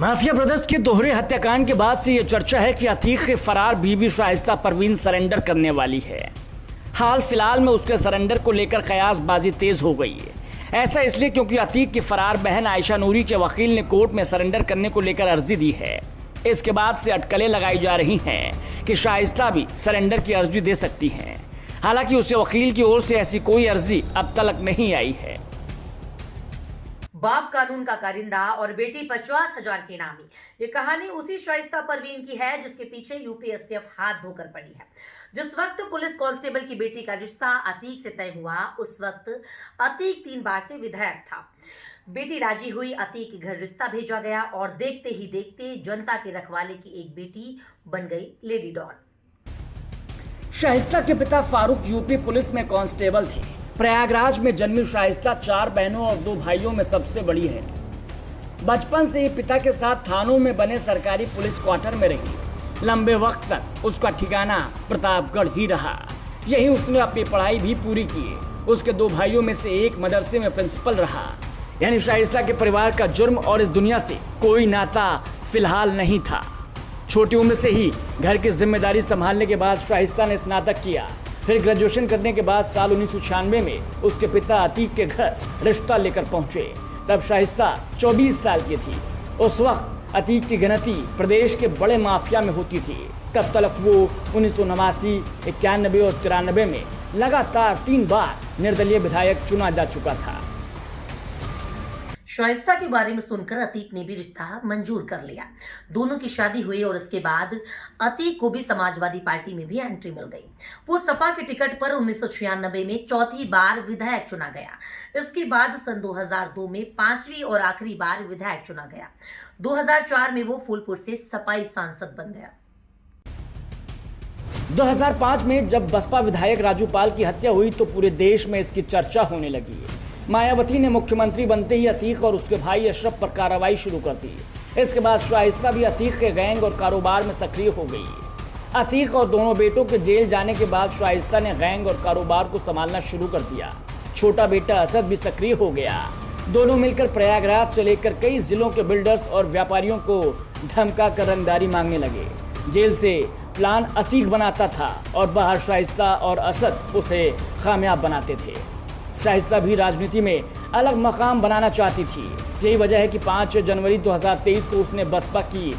Mafia brothers के दोहरे हत्याकांड के बाद से ये चर्चा है कि अतीक के फरार बीवी शाइस्ता परवीन सरेंडर करने वाली है। हाल फिलहाल में उसके सरेंडर को लेकर कयासबाजी तेज हो गई है। ऐसा इसलिए क्योंकि अतीक की फरार बहन आयशा नूरी के वकील ने कोर्ट में सरेंडर करने को लेकर अर्जी दी है। इसके बाद से अटकलें लगाई जा रही हैं कि शाइस्ता भी सरेंडर की अर्जी दे सकती हैं। हालांकि उसके वकील की ओर से ऐसी कोई अर्जी अब तक नहीं आई है। बाप कानून का कारिंदा और बेटी 50,000 की इनामी, ये कहानी उसी शाइस्ता परवीन की है जिसके पीछे यूपी एसटीएफ हाथ धोकर पड़ी है। जिस वक्त पुलिस कांस्टेबल की बेटी का रिश्ता अतीक से तय हुआ, उस वक्त अतीक 3 बार से विधायक था। बेटी राजी हुई, अतीक के घर रिश्ता भेजा गया और देखते ही देखते जनता के रखवाले की एक बेटी बन गई लेडी डॉन। शाइस्ता के पिता फारूक यूपी पुलिस में कांस्टेबल थे। प्रयागराज में जन्मी शाइस्ता 4 बहनों और 2 भाइयों में सबसे बड़ी है। बचपन से ही पिता के साथ थानों में बने सरकारी पुलिस क्वार्टर में रही। लंबे वक्त तक उसका ठिकाना प्रतापगढ़ ही रहा। यहीं उसने अपनी पढ़ाई भी पूरी की। उसके 2 भाइयों में से एक मदरसे में प्रिंसिपल रहा। यानी शाइस्ता के परिवार का जुर्म और इस दुनिया से कोई नाता फिलहाल नहीं था। छोटी उम्र से ही घर की जिम्मेदारी संभालने के बाद शाइस्ता ने स्नातक किया। फिर ग्रेजुएशन करने के बाद साल 1996 में उसके पिता अतीक के घर रिश्ता लेकर पहुंचे। तब शाइस्ता 24 साल की थी। उस वक्त अतीक की गिनती प्रदेश के बड़े माफिया में होती थी। तब तक वो 1989, 91 और 93 में लगातार 3 बार निर्दलीय विधायक चुना जा चुका था। शाइस्ता के बारे में सुनकर अतीक ने भी रिश्ता मंजूर कर लिया। दोनों की शादी हुई और इसके बाद अतीक को भी समाजवादी पार्टी में भी एंट्री मिल गई। वो सपा के टिकट पर 1996 में 4थी बार विधायक चुना गया। इसके बाद सन 2002 में 5वीं और आखिरी बार विधायक चुना गया। 2004 में वो फूलपुर से सपाई सांसद बन गया। 2005 में जब बसपा विधायक राजू पाल की हत्या हुई तो पूरे देश में इसकी चर्चा होने लगी। मायावती ने मुख्यमंत्री बनते ही अतीक और उसके भाई अशरफ पर कार्रवाई शुरू कर दी। इसके बाद शाइस्ता भी अतीक के गैंग और कारोबार में सक्रिय हो गई। अतीक और दोनों बेटों के जेल जाने के बाद शाइस्ता ने गैंग और कारोबार को संभालना शुरू कर दिया। छोटा बेटा असद भी सक्रिय हो गया। दोनों मिलकर प्रयागराज से लेकर कई जिलों के बिल्डर्स और व्यापारियों को धमका कर रंगदारी मांगने लगे। जेल से प्लान अतीक बनाता था और बाहर शाइस्ता और असद उसे कामयाब बनाते थे। शाइस्ता भी राजनीति में अलग मकाम बनाना चाहती थी। यही वजह है कि 5 जनवरी 2023 को उसने बसपा की